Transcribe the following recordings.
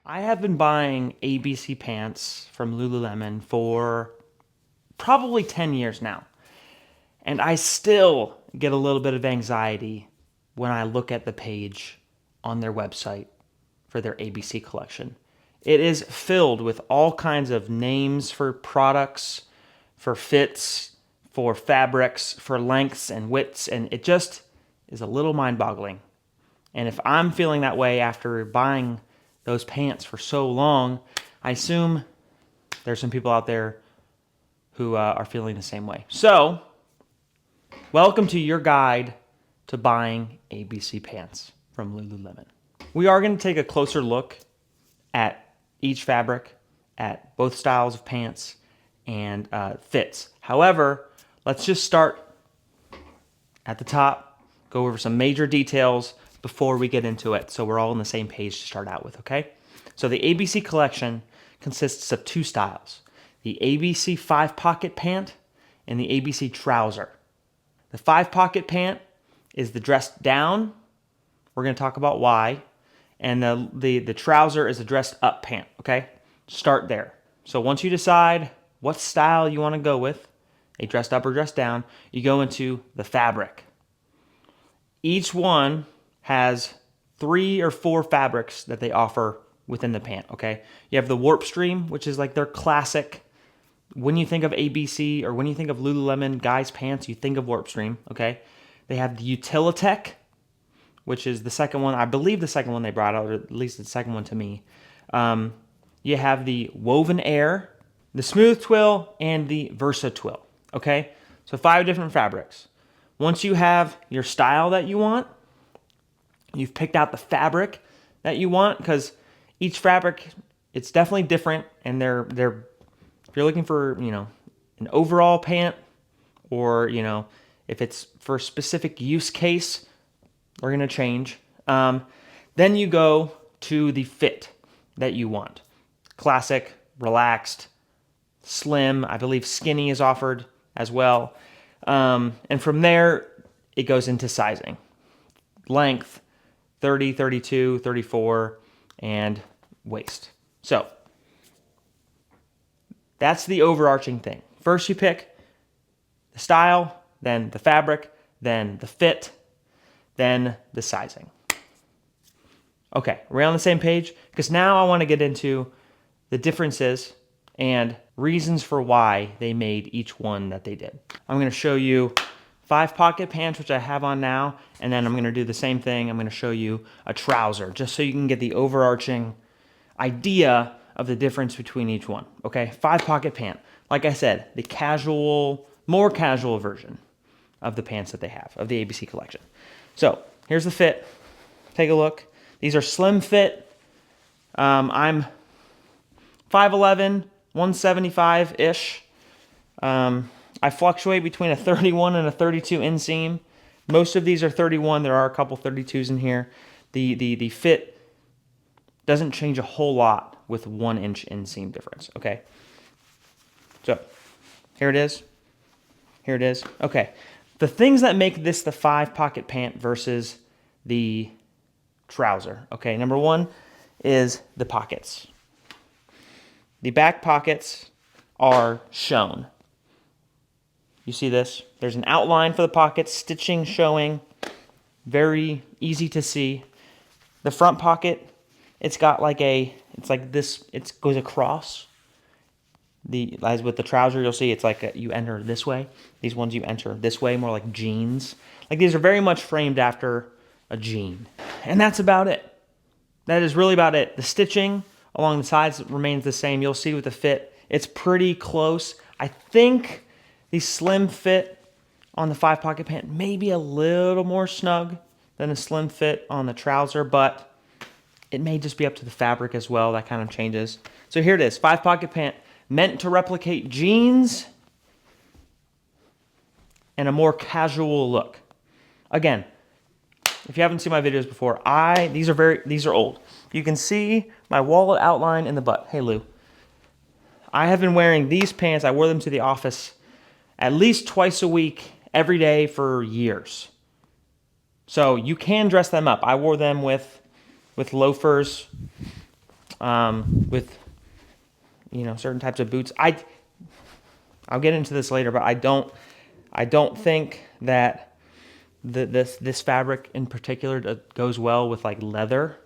I have been buying ABC pants from Lululemon for probably 10 years now. And I still get a little bit of anxiety when I look at the page on their website for their ABC collection. It is filled with all kinds of names for products, for fits, for fabrics, for lengths and widths, and it just is a little mind-boggling. And if I'm feeling that way after buying those pants for so long, I assume there's some people out there who are feeling the same way. So, welcome to your guide to buying ABC pants from Lululemon. We are going to take a closer look at each fabric, at both styles of pants, and fits. However, let's just start at the top, go over some major details before we get into it, so we're all on the same page to start out with, okay? So the ABC collection consists of two styles, the ABC 5-pocket pant and the ABC trouser. The 5-pocket pant is the dressed down. We're going to talk about why. And the trouser is a dressed up pant, okay? Start there. So once you decide what style you want to go with, a dressed up or dressed down, you go into the fabric. Each one has 3 or 4 fabrics that they offer within the pant, okay? You have the Warpstreme, which is like their classic. When you think of ABC or when you think of Lululemon guys pants, you think of Warpstreme, okay? They have the Utilitech, which is the second one, I believe the second one they brought out, or at least the second one to me. You have the WovenAir, the Smooth Twill, and the VersaTwill, okay? So 5 different fabrics. Once you have your style that you want, you've picked out the fabric that you want, because each fabric, it's definitely different, and they're if you're looking for, an overall pant, or, if it's for a specific use case, we're going to change. Then you go to the fit that you want. Classic, relaxed, slim, I believe skinny is offered as well. And from there, it goes into sizing. Length, 30, 32, 34, and waist. So, that's the overarching thing. First you pick the style, then the fabric, then the fit, then the sizing. Okay, we're on the same page? Because now I want to get into the differences and reasons for why they made each one that they did. I'm going to show you 5-pocket pants, which I have on now, and then I'm going to do the same thing. I'm going to show you a trouser, just so you can get the overarching idea of the difference between each one. Okay, 5-pocket pant. Like I said, the casual, more casual version of the pants that they have, of the ABC collection. So, here's the fit. Take a look. These are slim fit. I'm 5'11", 175-ish. I fluctuate between a 31 and a 32 inseam. Most of these are 31. There are a couple 32s in here. The fit doesn't change a whole lot with 1-inch inseam difference, okay? So, here it is. Here it is. Okay. The things that make this the 5-pocket pant versus the trouser. Okay, number 1 is the pockets. The back pockets are shown. You see this? There's an outline for the pockets, stitching showing, very easy to see. The front pocket, it's got like it's like this, it goes across. As with the trouser, you'll see it's like you enter this way. These ones you enter this way, more like jeans. Like these are very much framed after a jean. And that's about it. That is really about it. The stitching along the sides remains the same. You'll see with the fit, it's pretty close. I think the slim fit on the 5-pocket pant may be a little more snug than a slim fit on the trouser, but it may just be up to the fabric as well. That kind of changes. So here it is, 5-pocket pant, meant to replicate jeans and a more casual look. Again, if you haven't seen my videos before, these are old. You can see my wallet outline in the butt. Hey Lou. I have been wearing these pants. I wore them to the office at least twice a week, every day for years. So you can dress them up. I wore them with loafers. with, you know, certain types of boots. I'll get into this later, but I don't think that this fabric in particular goes well with like leather,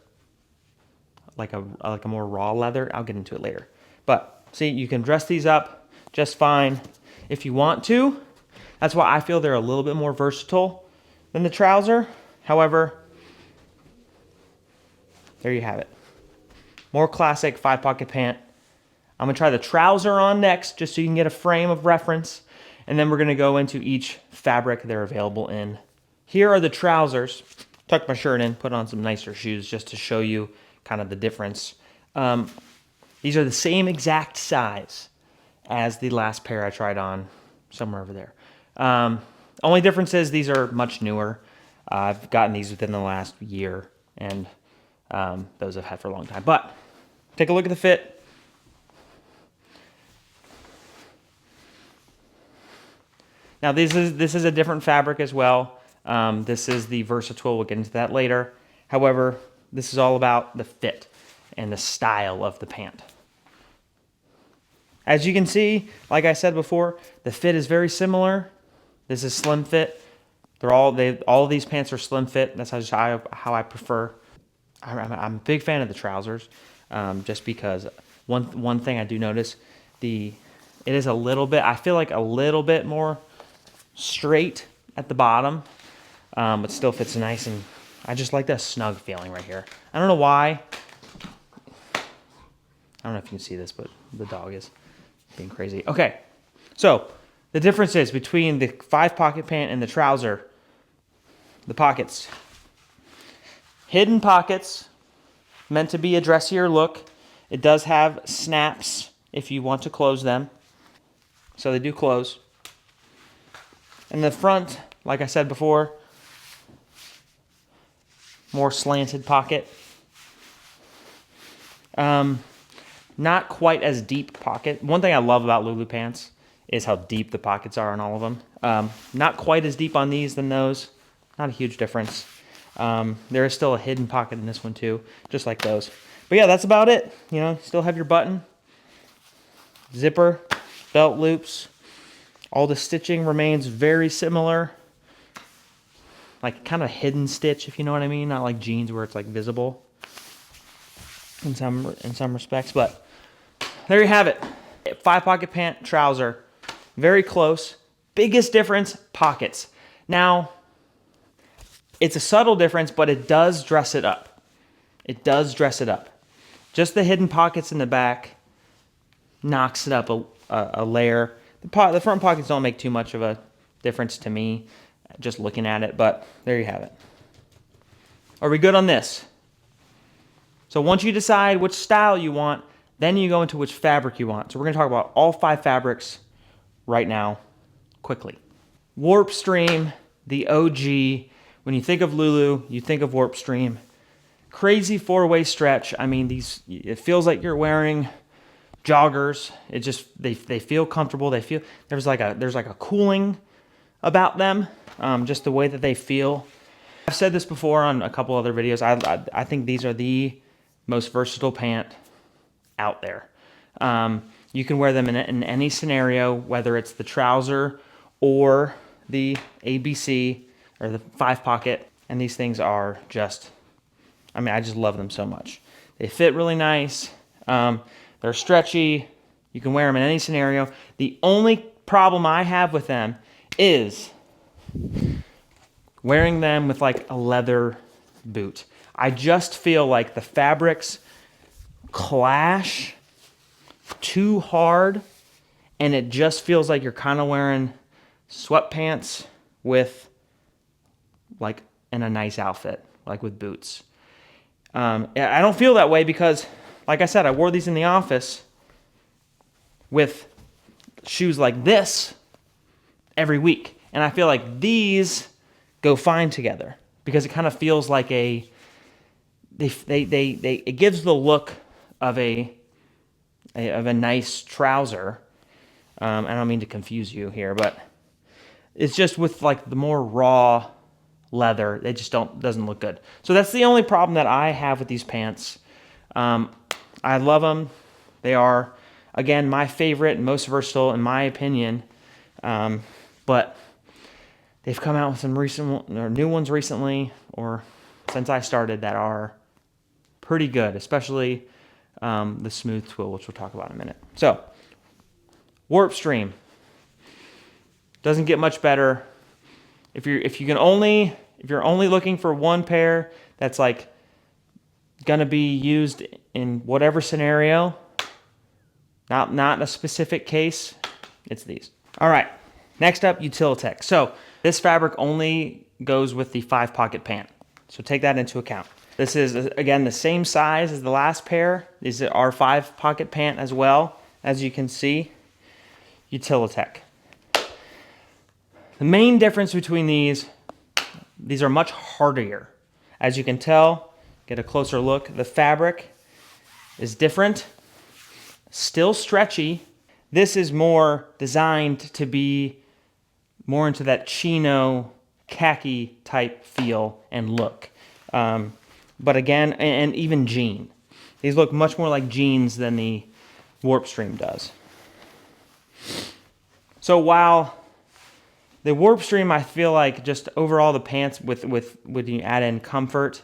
like a more raw leather. I'll get into it later. But see, you can dress these up just fine if you want to. That's why I feel they're a little bit more versatile than the trouser. However, there you have it. More classic 5-pocket pant. I'm gonna try the trouser on next, just so you can get a frame of reference. And then we're gonna go into each fabric they're available in. Here are the trousers. Tuck my shirt in, put on some nicer shoes just to show you kind of the difference. These are the same exact size as the last pair I tried on somewhere over there. Only difference is these are much newer. I've gotten these within the last year, and those I've had for a long time. But take a look at the fit. Now this is a different fabric as well. This is the VersaTwill. We'll get into that later. However, this is all about the fit and the style of the pant. As you can see, like I said before, the fit is very similar. This is slim fit. All of these pants are slim fit. That's just how I prefer. I'm a big fan of the trousers, just because one thing I do notice, it is a little bit, I feel like a little bit more straight at the bottom, but still fits nice, and I just like that snug feeling right here. I don't know why. I don't know if you can see this, but the dog is being crazy. Okay, so the difference is between the 5-pocket pant and the trouser, the pockets. Hidden pockets, meant to be a dressier look. It does have snaps if you want to close them. So they do close. And the front, like I said before, more slanted pocket. Not quite as deep pocket. One thing I love about Lulu pants is how deep the pockets are on all of them. Not quite as deep on these than those. Not a huge difference. There is still a hidden pocket in this one too, just like those. But yeah, that's about it. You know, still have your button, zipper, belt loops. All the stitching remains very similar. Like kind of hidden stitch, if you know what I mean. Not like jeans where it's like visible in some respects. But there you have it. 5-pocket pant, trouser. Very close. Biggest difference, pockets. Now, it's a subtle difference, but it does dress it up. It does dress it up. Just the hidden pockets in the back knocks it up a layer. The front pockets don't make too much of a difference to me, just looking at it, but there you have it. Are we good on this? So once you decide which style you want, then you go into which fabric you want. So we're going to talk about all 5 fabrics right now, quickly. Warpstreme, the OG. When you think of Lulu, you think of Warpstreme. Crazy 4-way stretch. I mean, it feels like you're wearing joggers. It just they feel comfortable. They feel there's like a cooling about them. Just the way that they feel. I've said this before on a couple other videos. I think these are the most versatile pant out there. You can wear them in any scenario, whether it's the trouser or the ABC or the 5-pocket, and these things are just, I mean, I just love them so much. They fit really nice. They're stretchy. You can wear them in any scenario. The only problem I have with them is wearing them with like a leather boot. I just feel like the fabrics clash too hard, and it just feels like you're kind of wearing sweatpants with like in a nice outfit, like with boots. I don't feel that way because, like I said, I wore these in the office with shoes like this every week. And I feel like these go fine together because it kind of feels like it gives the look of a nice trouser. I don't mean to confuse you here, but it's just with like the more raw leather, they just doesn't look good. So that's the only problem that I have with these pants. I love them. They are, again, my favorite, most versatile in my opinion. But they've come out with some new ones recently, or since I started, that are pretty good, especially the smooth twill, which we'll talk about in a minute. So, Warpstreme doesn't get much better. If you're only looking for one pair that's like gonna be used in whatever scenario, not a specific case, it's these. All right, next up, Utilitech. So this fabric only goes with the 5-pocket pant, so take that into account. This is, again, the same size as the last pair. These are 5-pocket pant as well, as you can see. Utilitech. The main difference between these are much hardier. As you can tell, get a closer look, the fabric is different, still stretchy. This is more designed to be more into that chino, khaki type feel and look. But again, and even jean. These look much more like jeans than the Warpstreme does. So while the Warpstreme, I feel like just overall the pants with you add in comfort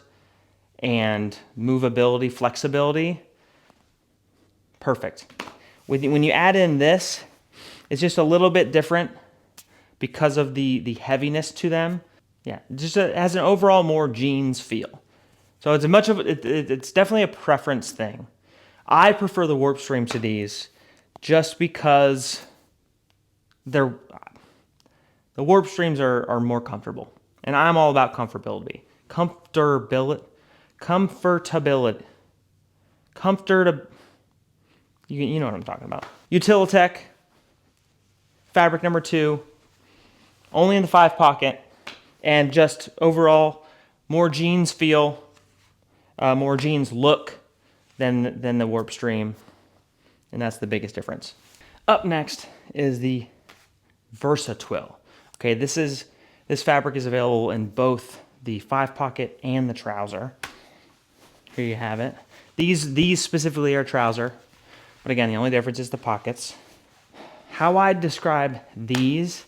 and movability, flexibility, perfect. When you add in this, it's just a little bit different because of the heaviness to them. Yeah, it has an overall more jeans feel. So it's definitely a preference thing. I prefer the Warpstreme to these just because the Warpstremes are more comfortable. And I'm all about comfortability. Comfortability. You know what I'm talking about. Utilitech, fabric number 2, only in the 5-pocket, and just overall more jeans feel, more jeans look than the Warpstreme, and that's the biggest difference. Up next is the VersaTwill. Okay, this fabric is available in both the 5-pocket and the trouser. Here you have it. These specifically are trouser, but again, the only difference is the pockets. How I describe these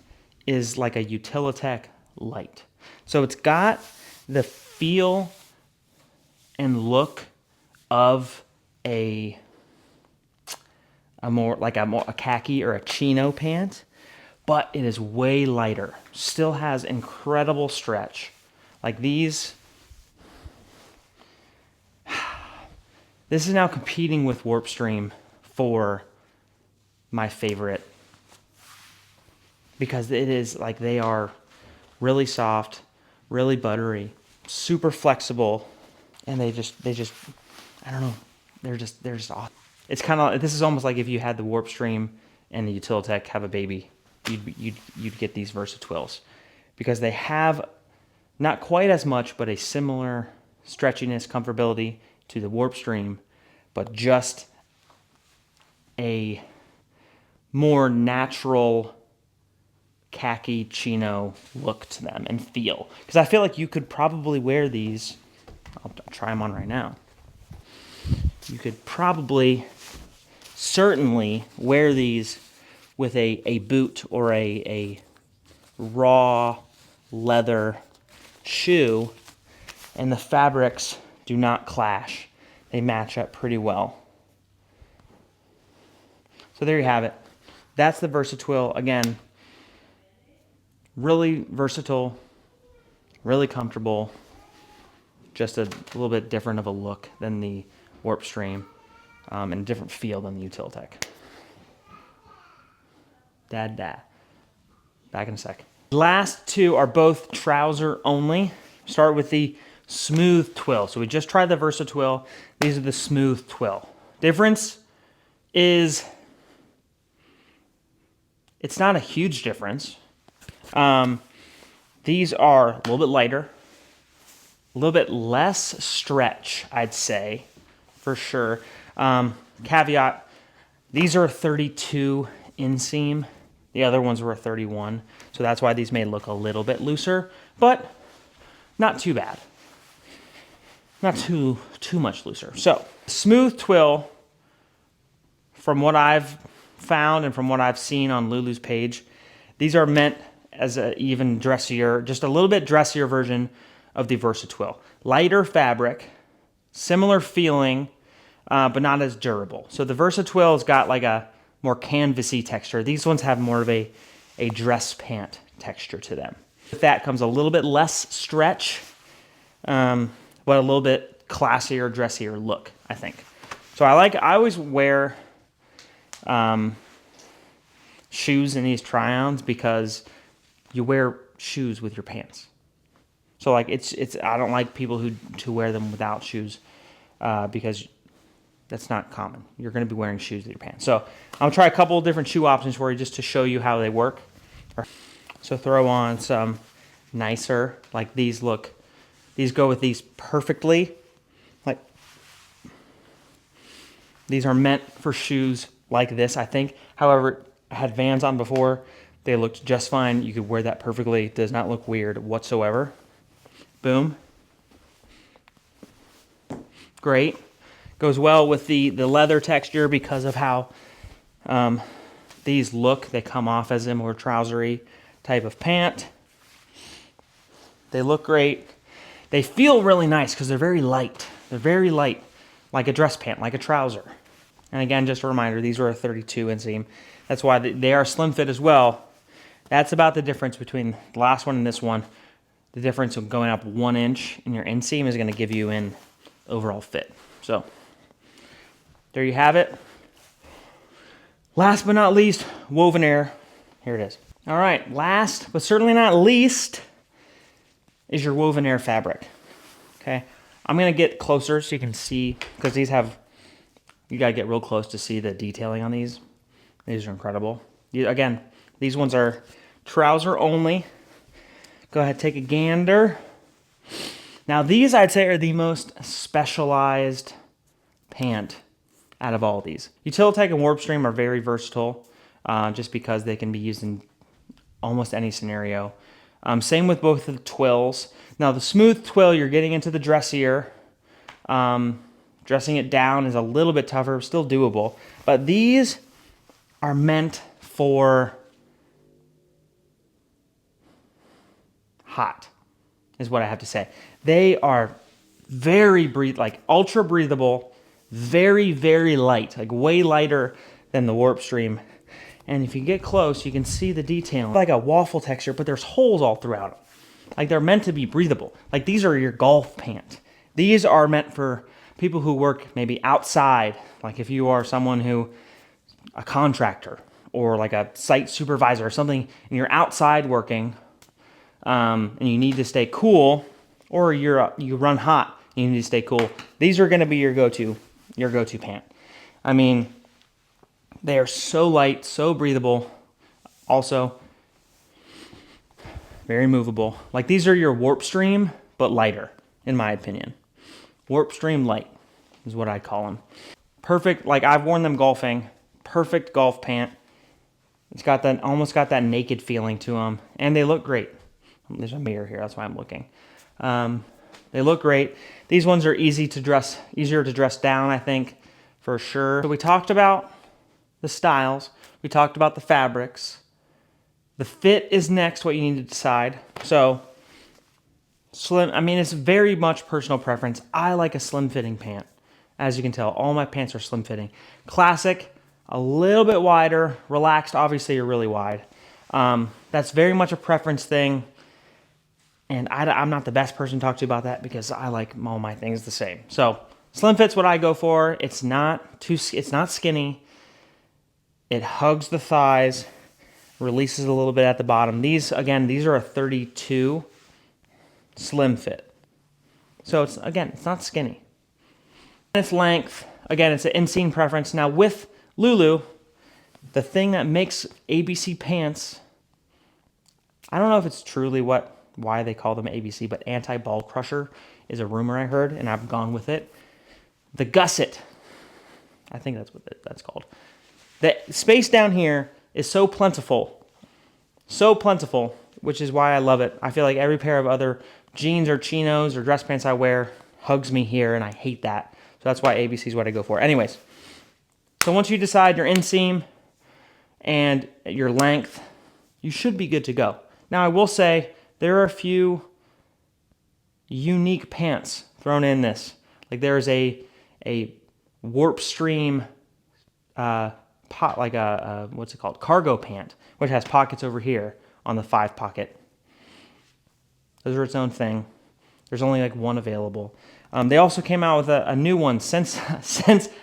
is like a Utilitech light. So it's got the feel and look of a khaki or a chino pant, but it is way lighter. Still has incredible stretch. Like these, this is now competing with Warpstreme for my favorite, because it is like they are really soft, really buttery, super flexible, and they just I don't know, they're just awesome. It's kind of, this is almost like if you had the Warpstreme and the Utilitech have a baby, you'd get these VersaTwills, because they have not quite as much, but a similar stretchiness, comfortability to the Warpstreme, but just a more natural khaki chino look to them and feel. Because I feel like you could probably wear these, I'll try them on right now. You could probably, certainly wear these with a boot or a raw leather shoe, and the fabrics do not clash. They match up pretty well. So there you have it. That's the VersaTwill. Again, really versatile, really comfortable, just a little bit different of a look than the Warpstreme, and a different feel than the Utilitech. Back in a sec. Last two are both trouser only. Start with the smooth twill. So we just tried the VersaTwill. These are the smooth twill. Difference is, it's not a huge difference. These are a little bit lighter, a little bit less stretch, I'd say, for sure. Caveat, these are 32 inseam. The other ones were 31, so that's why these may look a little bit looser, but not too bad. Not too much looser. So, smooth twill from what I've found and from what I've seen on Lulu's page, these are meant as an even dressier, just a little bit dressier version of the VersaTwill. Lighter fabric, similar feeling, but not as durable. So the VersaTwill's got like a more canvasy texture. These ones have more of a dress pant texture to them. With that comes a little bit less stretch, but a little bit classier, dressier look, I think. So I always wear shoes in these try-ons because you wear shoes with your pants. So like I don't like people who wear them without shoes because that's not common. You're going to be wearing shoes with your pants. So I'll try a couple of different shoe options for you just to show you how they work. So throw on some nicer, like these look. These go with these perfectly. Like these are meant for shoes like this, I think. However, I had Vans on before. They looked just fine. You could wear that perfectly. It does not look weird whatsoever. Boom. Great. Goes well with the leather texture because of how these look. They come off as a more trousery type of pant. They look great. They feel really nice because they're very light. They're very light, like a dress pant, like a trouser. And again, just a reminder, these were a 32 inseam. That's why they are slim fit as well. That's about the difference between the last one and this one. The difference of going up 1 inch in your inseam is going to give you an overall fit. So there you have it. Last but not least, WovenAir. Here it is. All right, last but certainly not least is your WovenAir fabric. Okay, I'm going to get closer so you can see, because these have, you got to get real close to see the detailing on these. These are incredible. Again, these ones are trouser only. Go ahead, take a gander. Now these, I'd say, are the most specialized pant out of all of these. Utilitech and Warpstreme are very versatile, just because they can be used in almost any scenario. Same with both of the Twills. Now the smooth Twill, you're getting into the dressier. Dressing it down is a little bit tougher, still doable. But these are meant for hot, is what I have to say. They are very like ultra breathable, very, very light, like way lighter than the Warpstreme. And if you get close, you can see the detail. Like a waffle texture, but there's holes all throughout them. Like they're meant to be breathable. Like these are your golf pants. These are meant for people who work maybe outside. Like if you are someone who, a contractor or like a site supervisor or something, and you're outside working and you need to stay cool, or you run hot, you need to stay cool. These are going to be your go-to pant. I mean, they are so light, so breathable. Also, very movable. Like these are your Warpstreme, but lighter, in my opinion. Warpstreme light is what I call them. Perfect, like I've worn them golfing. Perfect golf pant. It's got that, almost got that naked feeling to them. And they look great. There's a mirror here, that's why I'm looking. They look great. These ones are easier to dress down, I think, for sure. So we talked about the styles. We talked about the fabrics. The fit is next, what you need to decide. So, slim, I mean, it's very much personal preference. I like a slim fitting pant. As you can tell, all my pants are slim fitting. Classic, a little bit wider. Relaxed, obviously you're really wide. That's very much a preference thing. And I'm not the best person to talk to about that because I like all my things the same. So slim fit's what I go for. It's not skinny. It hugs the thighs, releases a little bit at the bottom. These are a 32 slim fit. So it's not skinny. Its length, again, it's an inseam preference. Now with Lulu, the thing that makes ABC pants, I don't know if it's truly why they call them ABC, but anti-ball crusher is a rumor I heard, and I've gone with it. The gusset, I think that's what that's called. The space down here is so plentiful, which is why I love it. I feel like every pair of other jeans or chinos or dress pants I wear hugs me here, and I hate that. So that's why ABC is what I go for. Anyways, So once you decide your inseam and your length, you should be good to go. Now I will say there are a few unique pants thrown in this. Like there is a Warpstreme like a what's it called, cargo pant, which has pockets over here on the 5 pocket. Those are its own thing. There's only like one available. They also came out with a new one since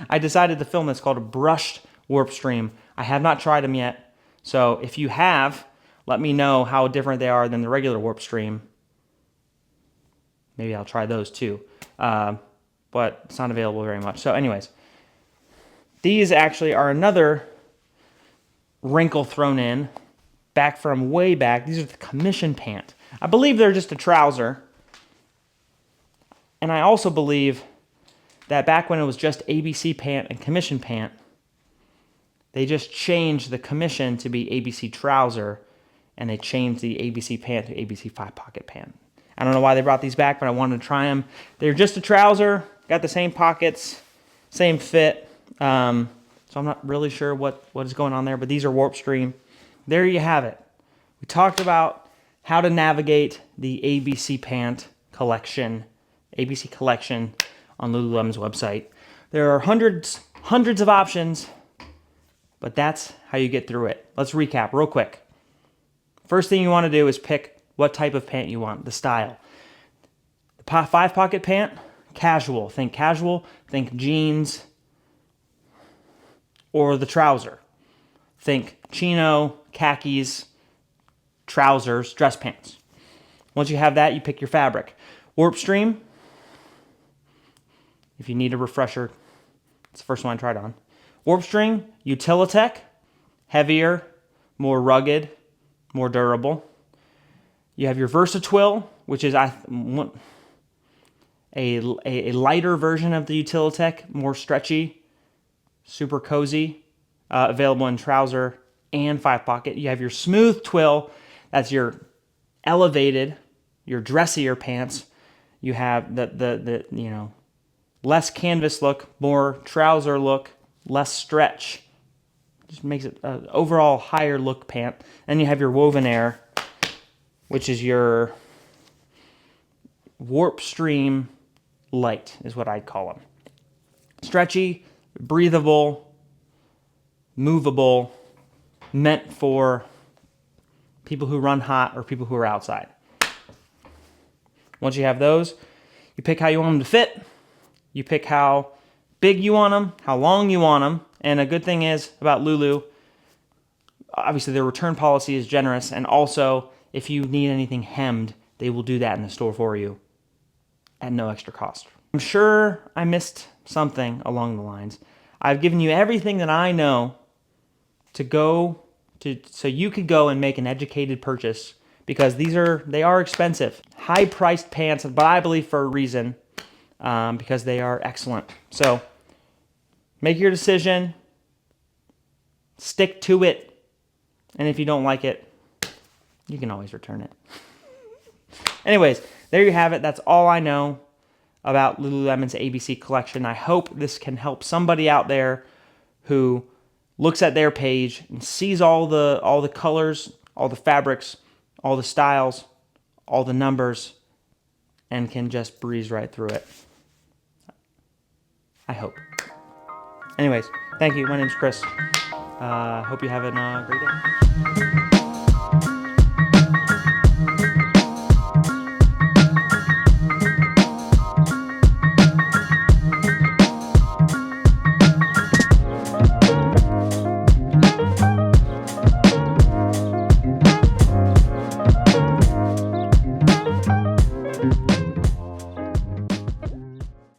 I decided to film this, called a brushed Warpstreme. I have not tried them yet, so if you have, let me know how different they are than the regular Warpstreme. Maybe I'll try those too, but it's not available very much. So anyways, these actually are another wrinkle thrown in, back from way back. These are the commission pant. I believe they're just a trouser. And I also believe that back when it was just ABC pant and commission pant, they just changed the commission to be ABC trouser, and they changed the ABC pant to ABC 5-pocket pant. I don't know why they brought these back, but I wanted to try them. They're just a trouser, got the same pockets, same fit. So I'm not really sure what is going on there, but these are Warpstreme. There you have it. We talked about how to navigate the ABC pant collection, ABC collection on Lululemon's website. There are hundreds of options, but that's how you get through it. Let's recap real quick. First thing you want to do is pick what type of pant you want, the style. The 5-pocket pant, casual. Think jeans, or the trouser. Think chino, khakis, trousers, dress pants. Once you have that, you pick your fabric. Warpstreme, if you need a refresher, it's the first one I tried on. Warpstreme, Utilitech, heavier, more rugged, more durable. You have your VersaTwill, which is a lighter version of the Utilitech, more stretchy, super cozy, available in trouser and 5-pocket. You have your smooth twill, that's your elevated, your dressier pants. You have the less canvas look, more trouser look, less stretch. Just makes it an overall higher look pant. Then you have your WovenAir, which is your Warpstreme light, is what I'd call them. Stretchy, breathable, movable, meant for people who run hot or people who are outside. Once you have those, you pick how you want them to fit. You pick how big you want them, how long you want them. And a good thing is about Lulu, obviously their return policy is generous, and also if you need anything hemmed, they will do that in the store for you at no extra cost. I'm sure I missed something along the lines. I've given you everything that I know so you could go and make an educated purchase, because they are expensive, high-priced pants, but I believe for a reason, because they are excellent. So make your decision, stick to it, and if you don't like it, you can always return it. Anyways, there you have it. That's all I know about Lululemon's ABC collection. I hope this can help somebody out there who looks at their page and sees all the colors, all the fabrics, all the styles, all the numbers, and can just breeze right through it. I hope. Anyways, thank you. My name's Chris. Hope you have a great day.